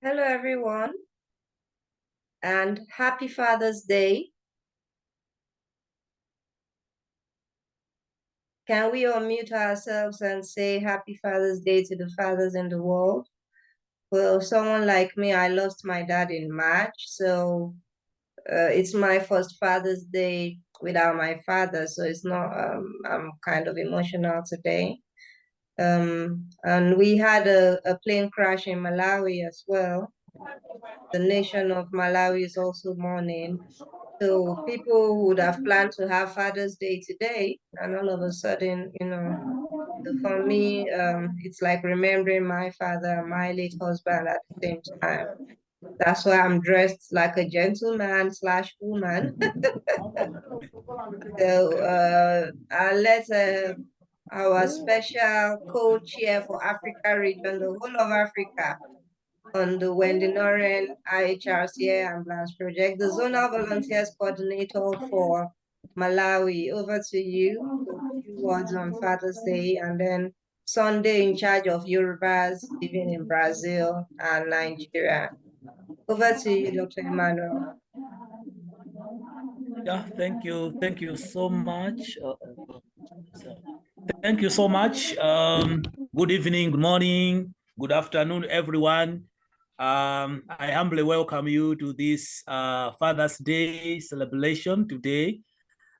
Hello, everyone, and happy Father's Day. Can we unmute ourselves and say happy Father's Day to the fathers in the world? Well, someone like me, I lost my dad in March, so it's my first Father's Day without my father, so it's not, I'm kind of emotional today. And we had a plane crash in Malawi as well. The nation of Malawi is also mourning. So people would have planned to have Father's Day today, and all of a sudden, for me, it's like remembering my father and my late husband at the same time. That's why I'm dressed like a gentleman slash woman. So I'll let our special co-chair for Africa region, the whole of Africa, on the Wendy Noren-IHRC Ambulance Project, the Zonal Volunteers Coordinator for Malawi. Over to you for a few words on Father's Day, and then Sunday in charge of Yorubas living in Brazil and Nigeria. Over to you, Dr. Emmanuel. Yeah, thank you. Thank you so much. Thank you so much. Good evening, good morning, good afternoon, everyone. I humbly welcome you to this Father's Day celebration today.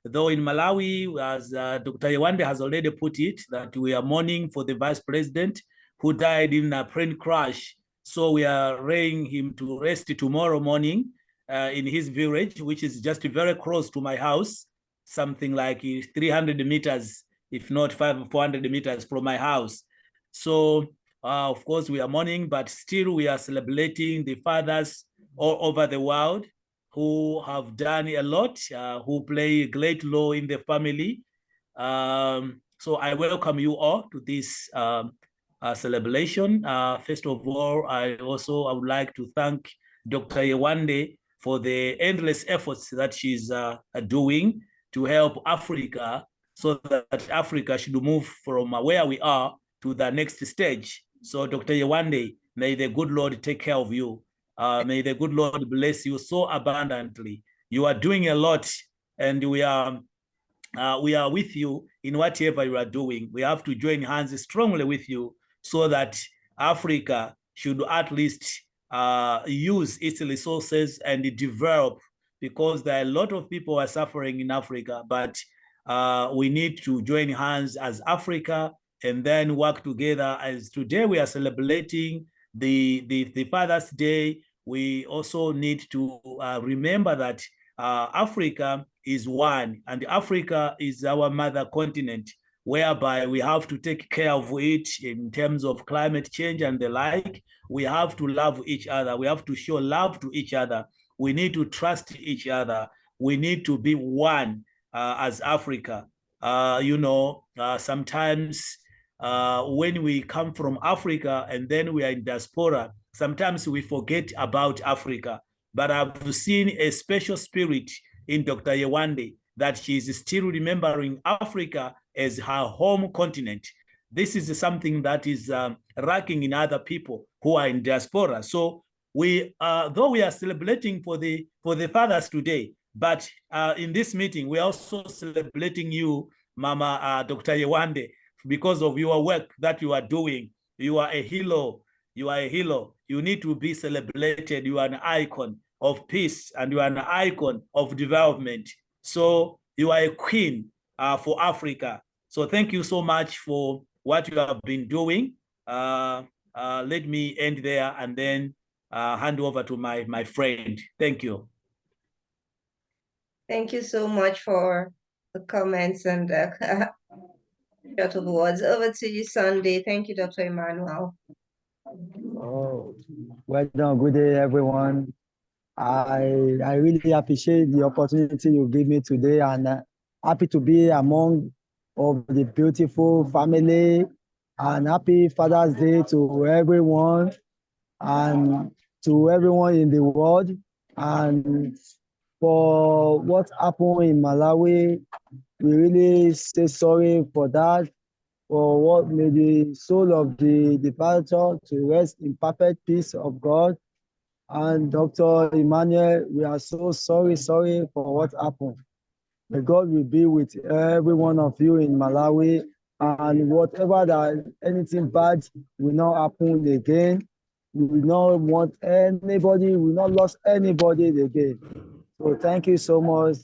Though in Malawi, as Dr. Yewande has already put it, that we are mourning for the Vice President who died in a plane crash. So we are laying him to rest tomorrow morning in his village, which is just very close to my house, something like 300 meters, if not 400 meters from my house. So, of course, we are mourning, but still we are celebrating the fathers all over the world who have done a lot, who play a great role in the family. So I welcome you all to this celebration. First of all, I would like to thank Dr. Yewande for the endless efforts that she's doing to help Africa so that Africa should move from where we are to the next stage. So Dr. Yewande, may the good Lord take care of you. May the good Lord bless you so abundantly. You are doing a lot, and we are with you in whatever you are doing. We have to join hands strongly with you so that Africa should at least use its resources and develop, because there are a lot of people who are suffering in Africa, but we need to join hands as Africa and then work together. As today we are celebrating the Father's Day, we also need to remember that Africa is one, and Africa is our mother continent, whereby we have to take care of it in terms of climate change and the like. We have to love each other. We have to show love to each other. We need to trust each other. We need to be one as Africa. Sometimes when we come from Africa and then we are in diaspora, sometimes we forget about Africa. But I've seen a special spirit in Dr. Yewande, that she is still remembering Africa as her home continent. This is something that is lacking in other people who are in diaspora. So though we are celebrating for the fathers today, but in this meeting, we're also celebrating you, Mama Dr. Yewande, because of your work that you are doing. You are a hero. You are a hero. You need to be celebrated. You are an icon of peace, and you are an icon of development. So you are a queen for Africa. So thank you so much for what you have been doing. Let me end there and then hand over to my friend. Thank you. Thank you so much for the comments and short of words. Over to you, Sunday. Thank you, Dr. Emmanuel. Oh, well done. Good day, everyone. I really appreciate the opportunity you give me today, and happy to be among of the beautiful family, and happy Father's Day to everyone and to everyone in the world. And for what happened in Malawi, we really say sorry for that. For what may the soul of the departure to rest in perfect peace of God. And Dr. Emmanuel, we are so sorry for what happened. May God will be with every one of you in Malawi, and whatever that anything bad will not happen again. We will not want anybody, we will not lose anybody again. So thank you so much.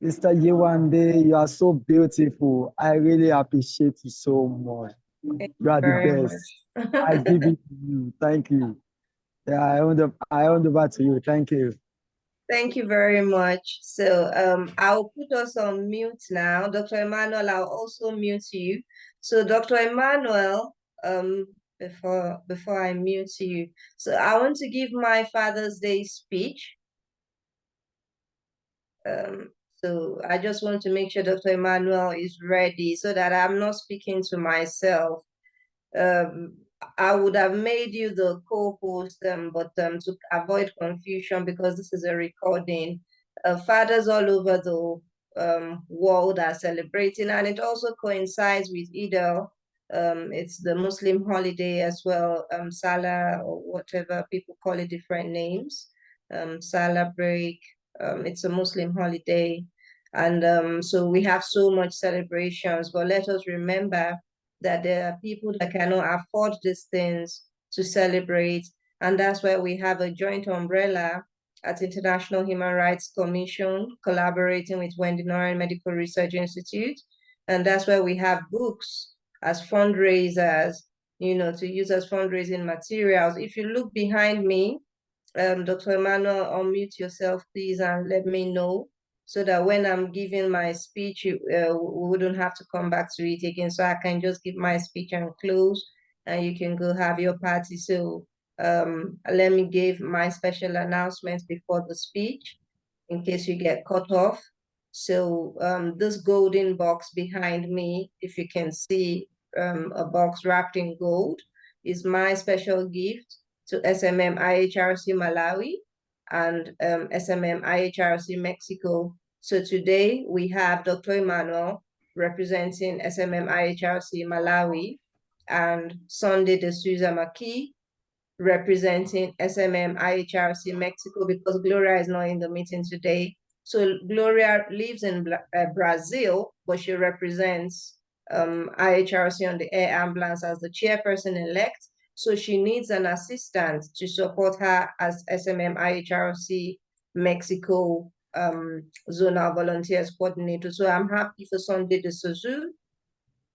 Mr. Yewande, you are so beautiful. I really appreciate you so much. Thank You are the very best. much. I give it to you. Thank you. Yeah, I hand over to you. Thank you. Thank you very much. So I'll put us on mute now. Dr. Emmanuel, I'll also mute you. So Dr. Emmanuel, before I mute you, so I want to give my Father's Day speech. So I just want to make sure Dr. Emmanuel is ready so that I'm not speaking to myself. I would have made you the co-host, but to avoid confusion, because this is a recording, fathers all over the world are celebrating, and it also coincides with Eid it's the Muslim holiday as well, Salah, or whatever people call it, different names, Salah break. It's a Muslim holiday, and so we have so much celebrations. But let us remember that there are people that cannot afford these things to celebrate. And that's why we have a joint umbrella at International Human Rights Commission, collaborating with Wendy Noren Medical Research Institute. And that's why we have books as fundraisers, to use as fundraising materials. If you look behind me, Dr. Emmanuel, unmute yourself, please, and let me know so that when I'm giving my speech, we wouldn't have to come back to it again. So I can just give my speech and close, and you can go have your party. So let me give my special announcements before the speech in case you get cut off. So this golden box behind me, if you can see a box wrapped in gold, is my special gift to SMM-IHRC Malawi and SMM-IHRC Mexico. So today we have Dr. Emmanuel representing SMM-IHRC Malawi, and Sunday de Souza Maki representing SMM-IHRC Mexico, because Gloria is not in the meeting today. So Gloria lives in Brazil, but she represents IHRC on the air ambulance as the chairperson-elect. So she needs an assistant to support her as SMM-IHRC Mexico zonal volunteers coordinator. So I'm happy for Sunday de Souza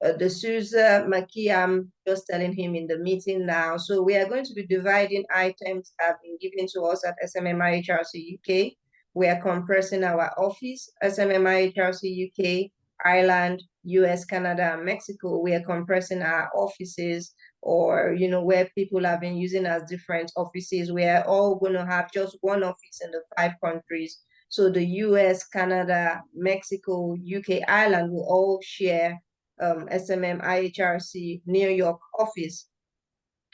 Maki, I'm just telling him in the meeting now. So we are going to be dividing items that have been given to us at SMM-IHRC UK. We are compressing our office, SMM-IHRC UK, Ireland, US, Canada, and Mexico. We are compressing our offices, or where people have been using as different offices. We are all going to have just one office in the 5 countries. So the US, Canada, Mexico, UK, Ireland will all share SMM-IHRC New York office.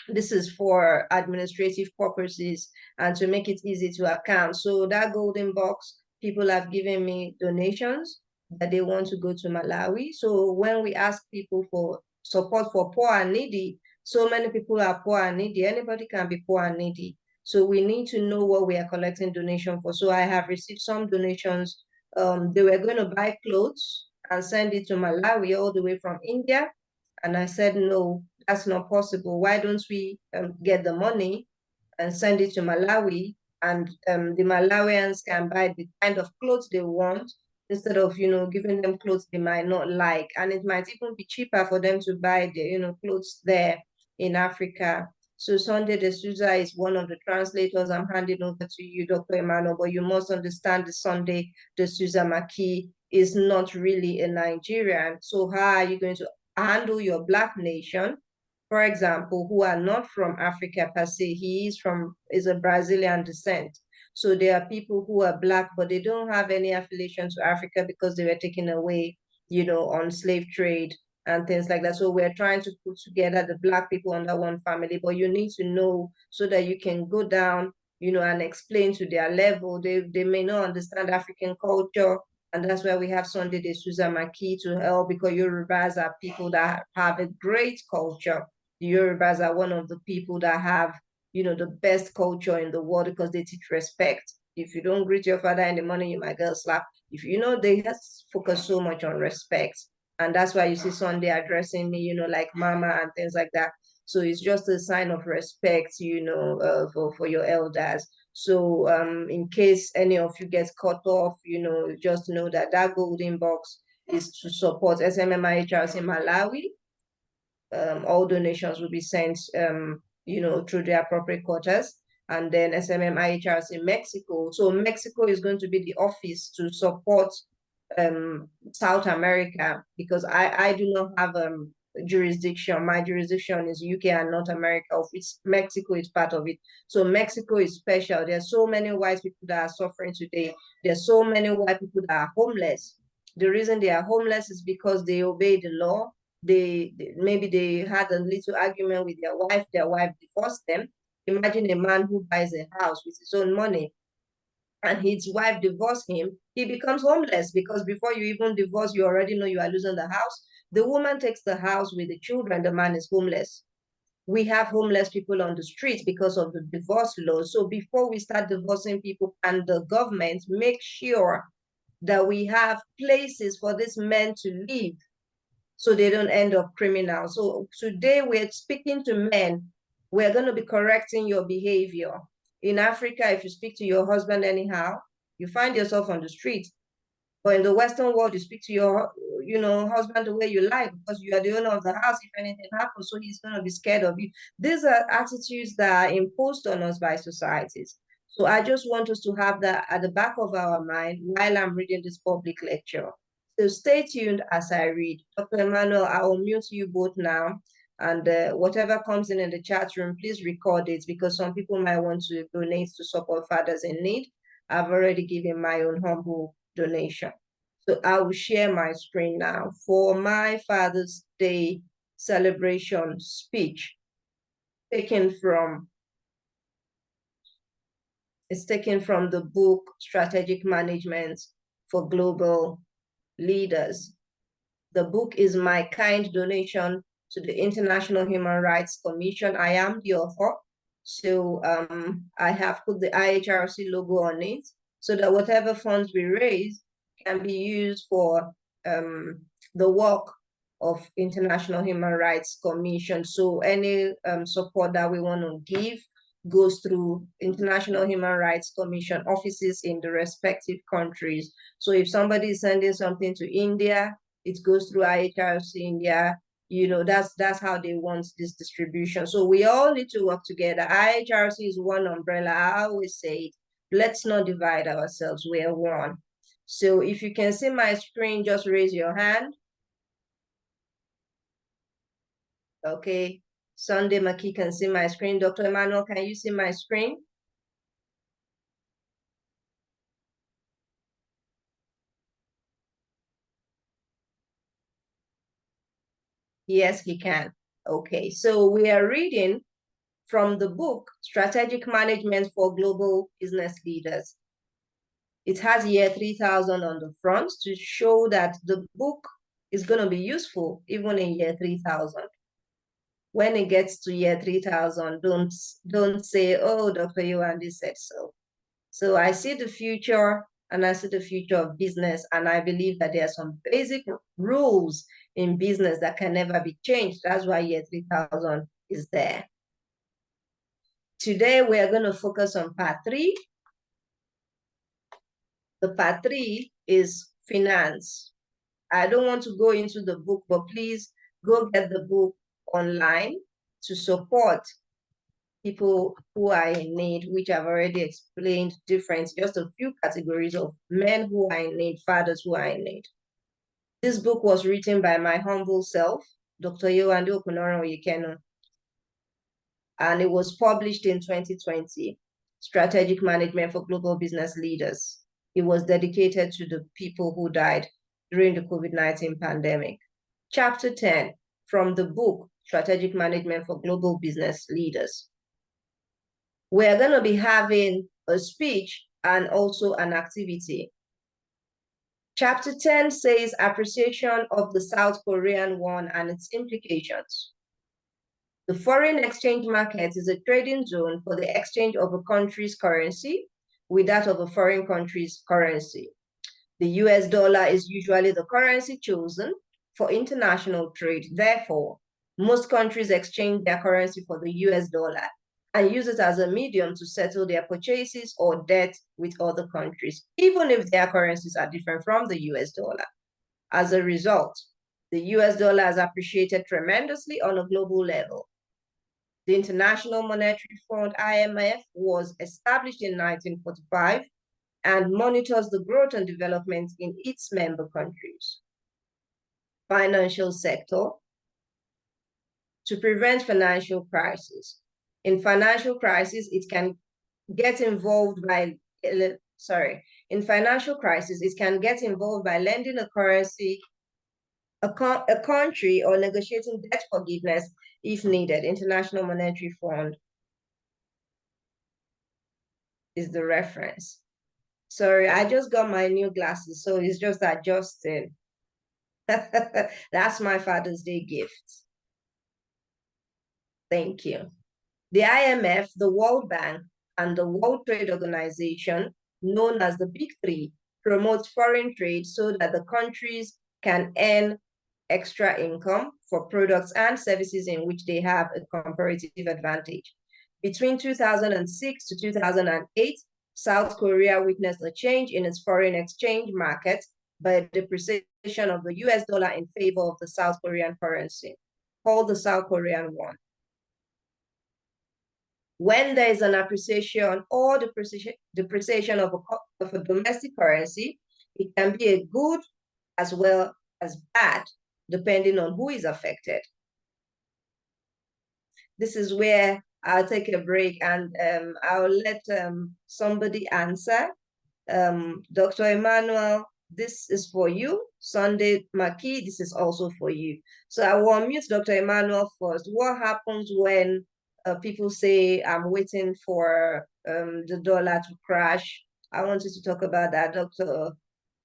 This is for administrative purposes and to make it easy to account. So that golden box, people have given me donations that they want to go to Malawi. So when we ask people for support for poor and needy, so many people are poor and needy. Anybody can be poor and needy. So we need to know what we are collecting donation for. So I have received some donations. They were going to buy clothes and send it to Malawi all the way from India. And I said, no, that's not possible. Why don't we get the money and send it to Malawi, and the Malawians can buy the kind of clothes they want, instead of, giving them clothes they might not like. And it might even be cheaper for them to buy the, clothes there in Africa. So Sunday de Souza is one of the translators. I'm handing over to you, Dr. Emmanuel, but you must understand the Sunday de Souza Maki is not really a Nigerian. So how are you going to handle your Black nation, for example, who are not from Africa per se? He is a Brazilian descent. So there are people who are Black, but they don't have any affiliation to Africa because they were taken away, on slave trade and things like that. So we're trying to put together the Black people under one family, but you need to know so that you can go down, and explain to their level. They may not understand African culture, and that's why we have Sunday de Souza Maki to help, because Yorubas are people that have a great culture. The Yorubas are one of the people that have the best culture in the world because they teach respect. If you don't greet your father in the morning, you might get a slap. If they have focus so much on respect. And that's why you see Sunday addressing me, like mama and things like that. So it's just a sign of respect, for your elders. So in case any of you gets cut off, just know that that golden box is to support SMMIHRC in Malawi. All donations will be sent, through the appropriate quarters. And then SMMIHRC in Mexico. So Mexico is going to be the office to support South America, because I do not have jurisdiction. My jurisdiction is UK and North America, of which Mexico is part of it. So Mexico is special. There are so many white people that are suffering today. There are so many white people that are homeless. The reason they are homeless is because they obey the law. Maybe they had a little argument with their wife divorced them. Imagine a man who buys a house with his own money and his wife divorced him, he becomes homeless, because before you even divorce, you already know you are losing the house. The woman takes the house with the children, the man is homeless. We have homeless people on the streets because of the divorce law. So before we start divorcing people, and the government make sure that we have places for these men to live so they don't end up criminals. So today we're speaking to men. We're going to be correcting your behavior. In Africa, if you speak to your husband anyhow, you find yourself on the street. But in the Western world, you speak to your, husband the way you like, because you are the owner of the house. If anything happens, so he's going to be scared of you. These are attitudes that are imposed on us by societies. So I just want us to have that at the back of our mind while I'm reading this public lecture. So stay tuned as I read. Dr. Emmanuel, I will mute you both now. And whatever comes in the chat room, please record it, because some people might want to donate to support fathers in need. I've already given my own humble donation. So I will share my screen now for my Father's Day celebration speech, taken from the book Strategic Management for Global Leaders. The book is my kind donation to the International Human Rights Commission. I am the author. So I have put the IHRC logo on it, so that whatever funds we raise can be used for the work of International Human Rights Commission. So any support that we want to give goes through International Human Rights Commission offices in the respective countries. So if somebody is sending something to India, it goes through IHRC India. That's how they want this distribution. So we all need to work together. IHRC is one umbrella. I always say it. Let's not divide ourselves. We are one. So if you can see my screen, just raise your hand. Okay. Sunday McKee can see my screen. Dr. Emmanuel, can you see my screen? Yes, he can. Okay, so we are reading from the book, Strategic Management for Global Business Leaders. It has year 3000 on the front to show that the book is going to be useful even in year 3000. When it gets to year 3000, don't say, oh, Dr. Yewande said so. So I see the future, and I see the future of business, and I believe that there are some basic rules in business that can never be changed. That's why year 3000 is there. Today, we are going to focus on part 3. The part 3 is finance. I don't want to go into the book, but please go get the book online to support people who are in need, which I've already explained just a few categories of men who are in need, fathers who are in need. This book was written by my humble self, Dr. Yewande Okunoren-Oyekenu, and it was published in 2020, Strategic Management for Global Business Leaders. It was dedicated to the people who died during the COVID-19 pandemic. Chapter 10 from the book, Strategic Management for Global Business Leaders. We're going to be having a speech and also an activity. Chapter 10 says appreciation of the South Korean War and its implications. The foreign exchange market is a trading zone for the exchange of a country's currency with that of a foreign country's currency. The US dollar is usually the currency chosen for international trade. Therefore, most countries exchange their currency for the US dollar and use it as a medium to settle their purchases or debt with other countries, even if their currencies are different from the US dollar. As a result, the US dollar has appreciated tremendously on a global level. The International Monetary Fund, IMF, was established in 1945 and monitors the growth and development in its member countries. Financial sector, to prevent financial crisis. In financial crisis, it can get involved by, in financial crisis, it can get involved by lending a currency, a country, or negotiating debt forgiveness if needed. International Monetary Fund is the reference. Sorry, I just got my new glasses, so it's just adjusting. That's my Father's Day gift. Thank you. The IMF, the World Bank, and the World Trade Organization, known as the Big Three, promotes foreign trade so that the countries can earn extra income for products and services in which they have a comparative advantage. Between 2006 to 2008, South Korea witnessed a change in its foreign exchange market by the depreciation of the US dollar in favor of the South Korean currency, called the South Korean won. When there is an appreciation or depreciation of a domestic currency, it can be a good as well as bad, depending on who is affected. This is where I'll take a break and I'll let somebody answer. Dr. Emmanuel, this is for you. Sunday Maki, this is also for you. So I will unmute Dr. Emmanuel first. What happens when people say, I'm waiting for the dollar to crash? I want you to talk about that, Dr.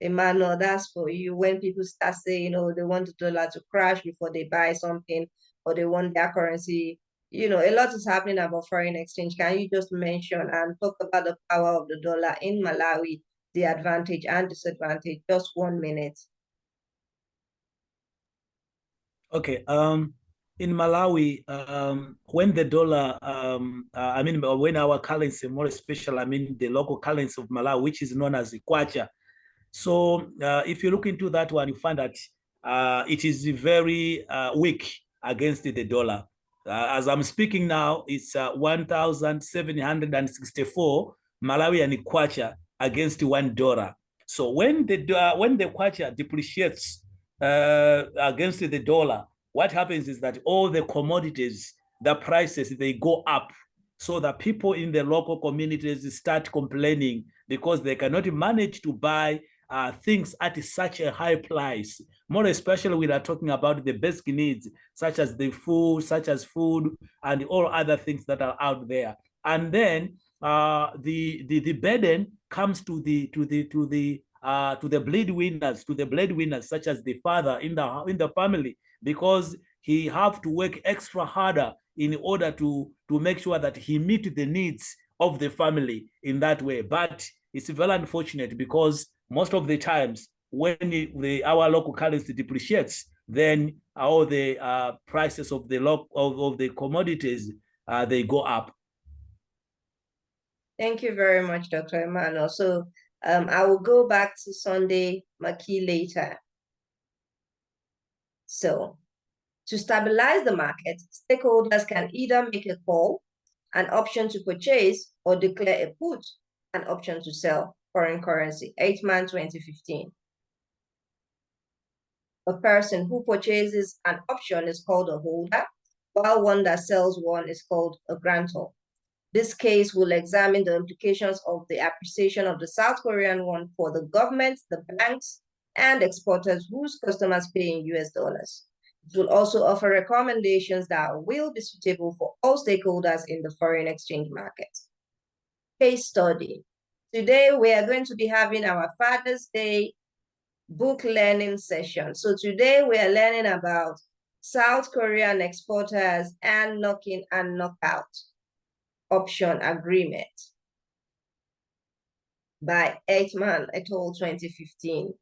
Emmanuel. That's for you. When people start saying, they want the dollar to crash before they buy something, or they want their currency, a lot is happening about foreign exchange. Can you just mention and talk about the power of the dollar in Malawi, the advantage and disadvantage? Just 1 minute. Okay. In Malawi, when the dollar, when our currency, more especially, the local currency of Malawi, which is known as the kwacha. So if you look into that one, you find that it is very weak against the dollar. As I'm speaking now, it's 1,764 Malawian kwacha against $1. So when the kwacha depreciates against the dollar, what happens is that all the commodities, the prices, they go up. So the people in the local communities start complaining because they cannot manage to buy things at such a high price. More especially, we are talking about the basic needs, such as food, and all other things that are out there. And then the burden comes to the breadwinners, such as the father in the family, because he have to work extra harder in order to make sure that he meet the needs of the family in that way. But it's very unfortunate because most of the times when our local currency depreciates, then all the prices of the commodities they go up. Thank you very much, Dr. Emmanuel. So I will go back to Sunday Maki later. So to stabilize the market, stakeholders can either make a call, an option to purchase, or declare a put, an option to sell foreign currency. 8th Man 2015. A person who purchases an option is called a holder, while one that sells one is called a grantor. This case will examine the implications of the appreciation of the South Korean won for the government, the banks, and exporters whose customers pay in US dollars. It will also offer recommendations that will be suitable for all stakeholders in the foreign exchange market. Case study. Today, we are going to be having our Father's Day book learning session. So today we are learning about South Korean exporters and knock-in and knockout option agreement by Eichmann et al. 2015.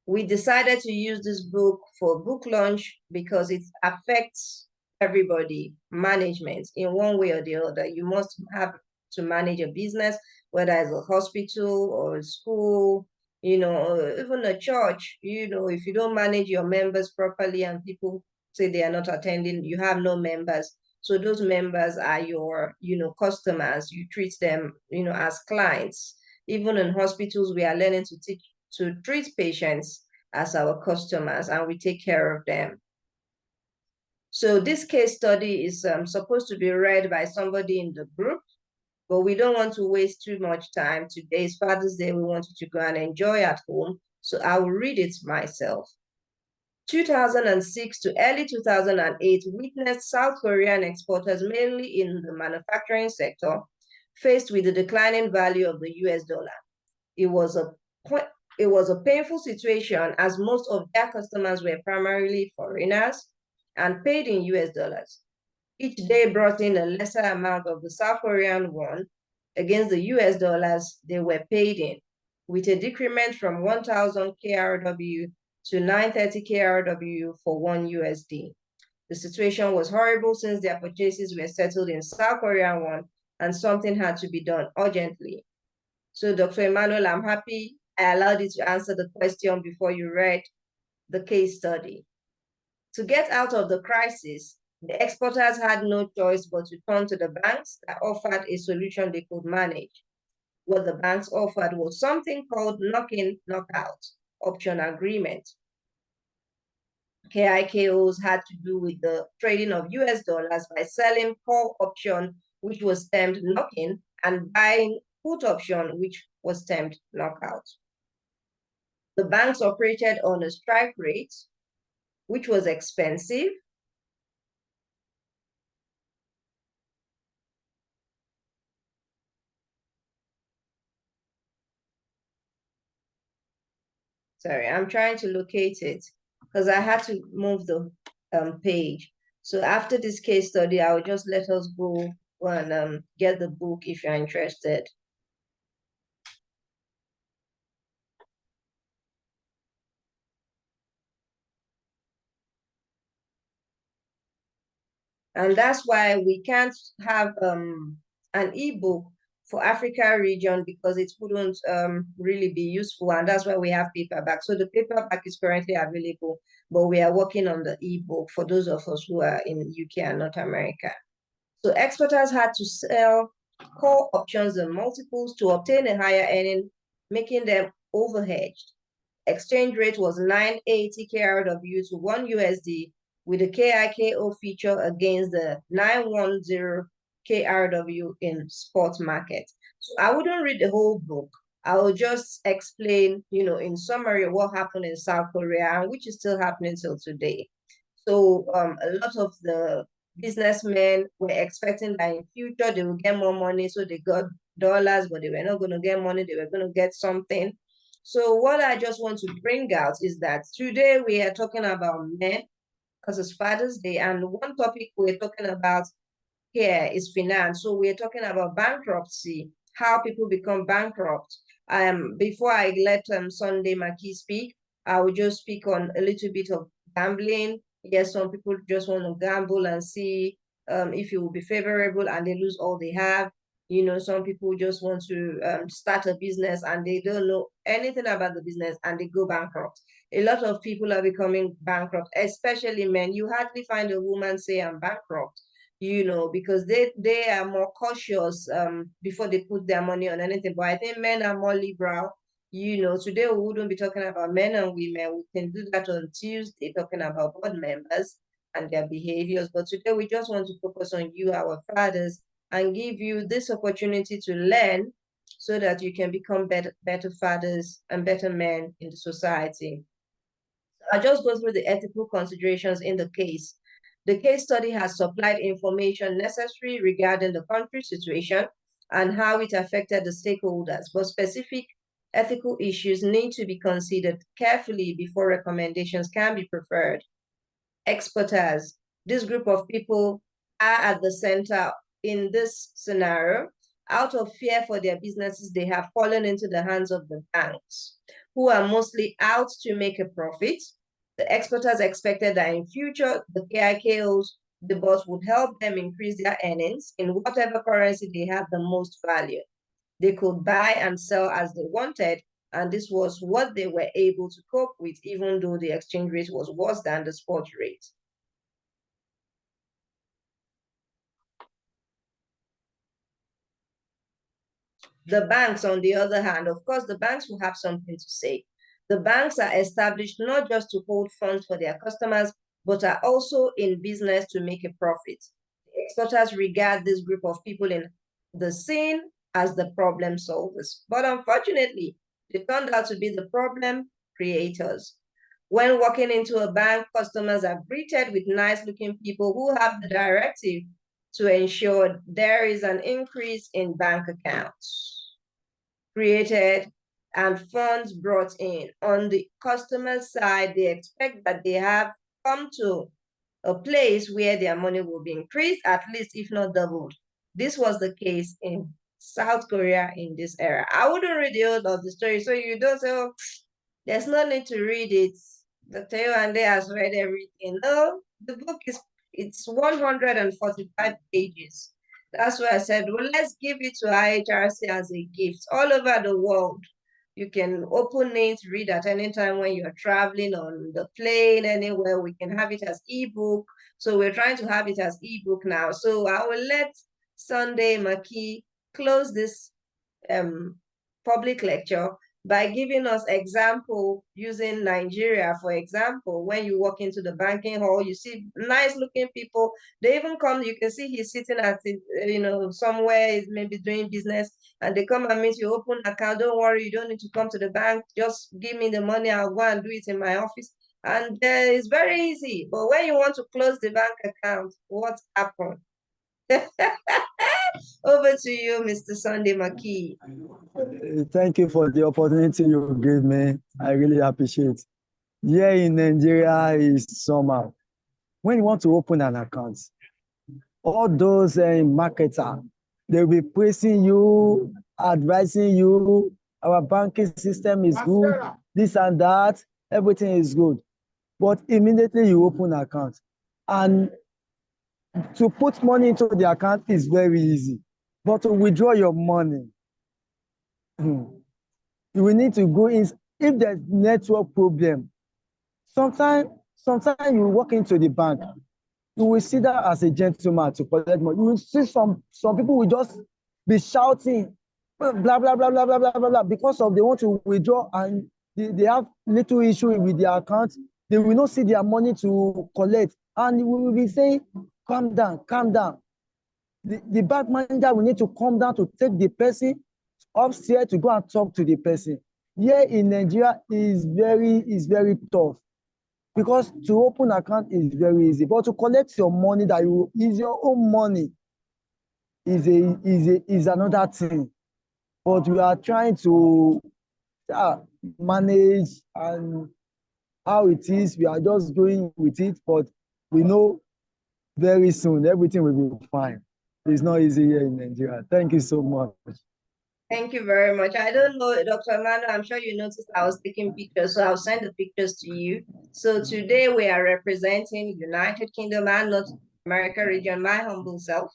We decided to use this book for book launch because it affects everybody, management, in one way or the other. You must have to manage a business, whether it's a hospital or a school, you know, or even a church. You know, if you don't manage your members properly and people say they are not attending, you have no members. So those members are your, you know, customers. You treat them, you know, as clients. Even in hospitals, we are learning to treat patients as our customers, and we take care of them. So this case study is supposed to be read by somebody in the group, but we don't want to waste too much time. Today is Father's Day. We want you to go and enjoy at home. So I will read it myself. 2006 to early 2008 witnessed South Korean exporters, mainly in the manufacturing sector, faced with the declining value of the US dollar. It was a painful situation as most of their customers were primarily foreigners and paid in US dollars. Each day brought in a lesser amount of the South Korean won against the US dollars they were paid in, with a decrement from 1,000 KRW to 930 KRW for 1 USD. The situation was horrible since their purchases were settled in South Korean won and something had to be done urgently. So, Dr. Emmanuel, I'm happy I allowed you to answer the question before you read the case study. To get out of the crisis, the exporters had no choice but to turn to the banks that offered a solution they could manage. What the banks offered was something called knock-in, knockout option agreement. KIKOs had to do with the trading of US dollars by selling call option, which was termed knock-in, and buying put option, which was termed knockout. The banks operated on a strike rate, which was expensive. Sorry, I'm trying to locate it because I had to move the page. So after this case study, I will just let us go and get the book if you're interested. And that's why we can't have an ebook for Africa region because it wouldn't really be useful. And that's why we have paperback. So the paperback is currently available, but we are working on the ebook for those of us who are in UK and North America. So exporters had to sell call options and multiples to obtain a higher earning, making them overhedged. Exchange rate was 980 KRW to 1 USD, with the KIKO feature against the 910 KRW in spot market. So I wouldn't read the whole book. I will just explain, you know, in summary, what happened in South Korea and which is still happening till today. So a lot of the businessmen were expecting that in future they will get more money, so they got dollars, but they were not going to get money. They were going to get something. So what I just want to bring out is that today we are talking about men because it's Father's Day, and one topic we're talking about here is finance. So we're talking about bankruptcy, how people become bankrupt. Before I let Sunday Maki speak, I will just speak on a little bit of gambling. Yes, some people just want to gamble and see if it will be favorable and they lose all they have. You know, some people just want to start a business and they don't know anything about the business and they go bankrupt. A lot of people are becoming bankrupt, especially men. You hardly find a woman say I'm bankrupt, you know, because they are more cautious before they put their money on anything. But I think men are more liberal. You know, today we wouldn't be talking about men and women. We can do that on Tuesday, talking about board members and their behaviors. But today we just want to focus on you, our fathers, and give you this opportunity to learn so that you can become better fathers and better men in the society. I'll just go through the ethical considerations in the case. The case study has supplied information necessary regarding the country's situation and how it affected the stakeholders, but specific ethical issues need to be considered carefully before recommendations can be preferred. exporters. This group of people are at the center in this scenario. Out of fear for their businesses, they have fallen into the hands of the banks, who are mostly out to make a profit. The exporters expected that in future, the KIKOs, the boss would help them increase their earnings in whatever currency they had the most value. They could buy and sell as they wanted, and this was what they were able to cope with, even though the exchange rate was worse than the spot rate. The banks, on the other hand, of course, the banks will have something to say. The banks are established not just to hold funds for their customers, but are also in business to make a profit. Exporters regard this group of people in the scene as the problem solvers. But unfortunately, they turned out to be the problem creators. When walking into a bank, customers are greeted with nice-looking people who have the directive to ensure there is an increase in bank accounts created and funds brought in. On the customer side, they expect that they have come to a place where their money will be increased, at least if not doubled. This was the case in South Korea in this era. I wouldn't read the whole of the story, so you don't say, oh, there's no need to read it. Dr. Yewande has read everything. No, the book it's 145 pages. That's why I said, well, let's give it to IHRC as a gift all over the world. You can open it, read at any time when you're traveling on the plane, anywhere. We can have it as ebook. So we're trying to have it as ebook now. So I will let Sunday Maki close this public lecture by giving us example using Nigeria, for example. When you walk into the banking hall, you see nice looking people. They even come, you can see he's sitting at it, somewhere, he's maybe doing business, and they come and meet you, open an account. Don't worry, you don't need to come to the bank. Just give me the money, I'll go and do it in my office. And it's very easy. But when you want to close the bank account, what happened? Over to you, Mr. Sunday Maki. Thank you for the opportunity you gave me. I really appreciate. Here in Nigeria is somehow. When you want to open an account, all those marketers, they'll be praising you, advising you, our banking system is good, this and that, everything is good. But immediately you open an account, and to put money into the account is very easy. But to withdraw your money, you will need to go in. If there's network problem, sometimes you walk into the bank, you will see that as a gentleman to collect money. You will see some people will just be shouting, blah, blah, blah, blah, blah, blah, blah, blah, because of they want to withdraw and they have little issue with their account. They will not see their money to collect. And we will be saying, calm down, calm down. The bank manager will need to come down to take the person upstairs to go and talk to the person. Here in Nigeria is very tough, because to open account is very easy, but to collect your money that is your own money is another thing. But we are trying to manage, and how it is, we are just going with it, but we know very soon everything will be fine. It's not easy here in Nigeria. Thank you so much. Thank you very much. I don't know, Dr. Amanda, I'm sure you noticed I was taking pictures, so I'll send the pictures to you. So today we are representing United Kingdom and North America region, my humble self.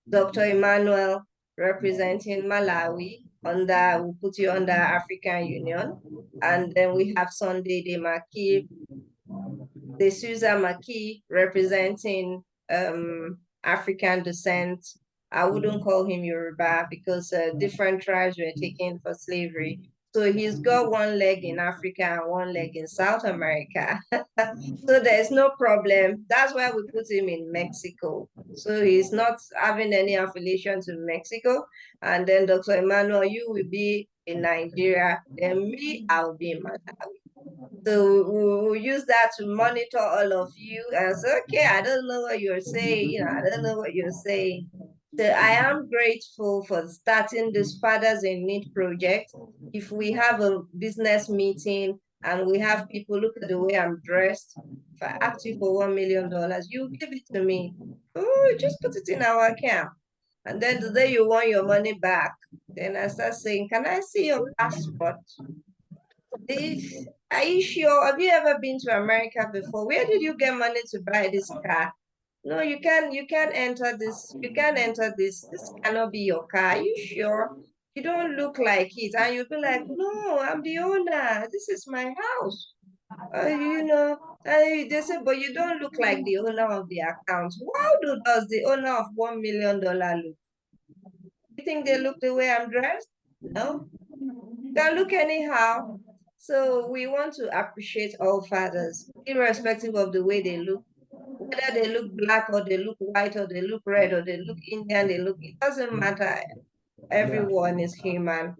Dr. Emmanuel representing Malawi, we'll put you under African Union. And then we have Sunday Maki, De Souza Maki representing African descent. I wouldn't call him Yoruba because different tribes were taken for slavery. So he's got one leg in Africa and one leg in South America. So there's no problem. That's why we put him in Mexico. So he's not having any affiliation to Mexico. And then Dr. Emmanuel, you will be in Nigeria. Then me, I'll be in Malawi. So we'll use that to monitor all of you and say, okay, I don't know what you're saying. I don't know what you're saying. So I am grateful for starting this Fathers in Need project. If we have a business meeting and we have people look at the way I'm dressed. If I ask you for $1 million, you give it to me. Oh, just put it in our account. And then the day you want your money back, then I start saying, can I see your passport? Are you sure? Have you ever been to America before? Where did you get money to buy this car? No, you can't enter this. You can't enter this. This cannot be your car. Are you sure? You don't look like it. And you'll be like, no, I'm the owner. This is my house. They say, but you don't look like the owner of the account. Does the owner of $1 million look? You think they look the way I'm dressed? No. They look anyhow. So we want to appreciate all fathers, irrespective of the way they look, whether they look black or they look white or they look red or they look Indian, it doesn't matter. Everyone is human.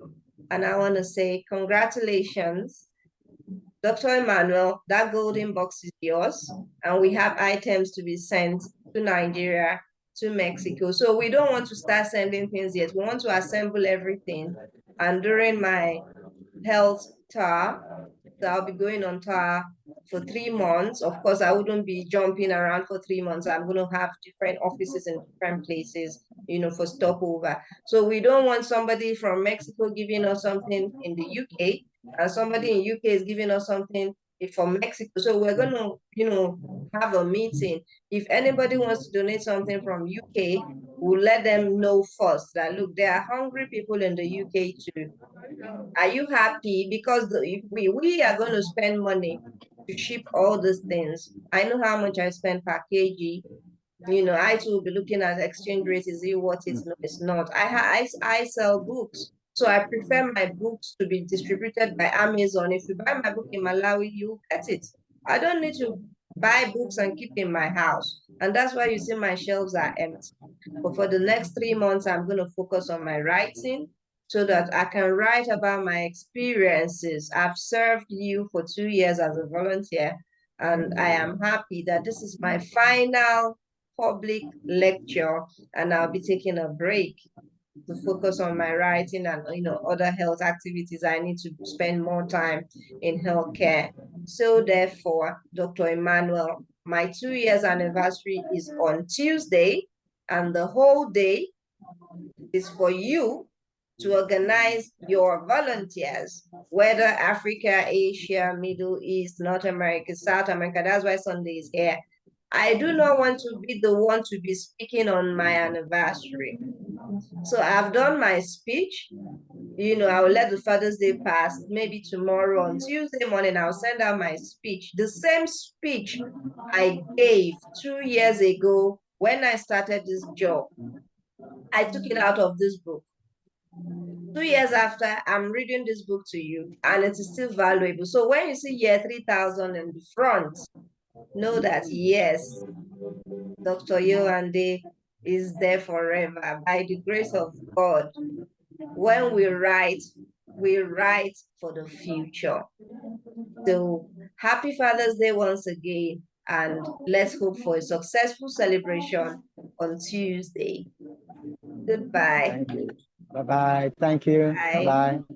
And I want to say congratulations, Dr. Emmanuel, that golden box is yours. And we have items to be sent to Nigeria, to Mexico. So we don't want to start sending things yet. We want to assemble everything. And during my health tour, so I'll be going on tour for 3 months. Of course, I wouldn't be jumping around for 3 months. I'm going to have different offices in different places, for stopover. So we don't want somebody from Mexico giving us something in the UK, and somebody in UK is giving us something from Mexico. So we're going to, have a meeting. If anybody wants to donate something from UK, we'll let them know first that, look, there are hungry people in the UK too. Are you happy? Because we are going to spend money to ship all these things. I know how much I spend per kg. I too will be looking at exchange rate. Is it what it's? No, it's not. I sell books. So I prefer my books to be distributed by Amazon. If you buy my book in Malawi, you get it. I don't need to buy books and keep in my house. And that's why you see my shelves are empty. But for the next 3 months, I'm going to focus on my writing so that I can write about my experiences. I've served you for 2 years as a volunteer, and I am happy that this is my final public lecture, and I'll be taking a break to focus on my writing and other health activities. I need to spend more time in healthcare. So therefore, Dr. Emmanuel, my 2 years anniversary is on Tuesday, and the whole day is for you to organize your volunteers, whether Africa, Asia, Middle East, North America, South America. That's why Sunday is here. I do not want to be the one to be speaking on my anniversary. So I've done my speech. I will let the Father's Day pass. Maybe tomorrow on Tuesday morning, I'll send out my speech. The same speech I gave 2 years ago when I started this job. I took it out of this book. 2 years after, I'm reading this book to you, and it is still valuable. So when you see year 3000 in the front, know that, yes, Dr. Yewande is there forever by the grace of God. When we write for the future. So happy Father's Day once again, and let's hope for a successful celebration on Tuesday. Goodbye. Thank you. Bye-bye. Thank you. Bye. Bye.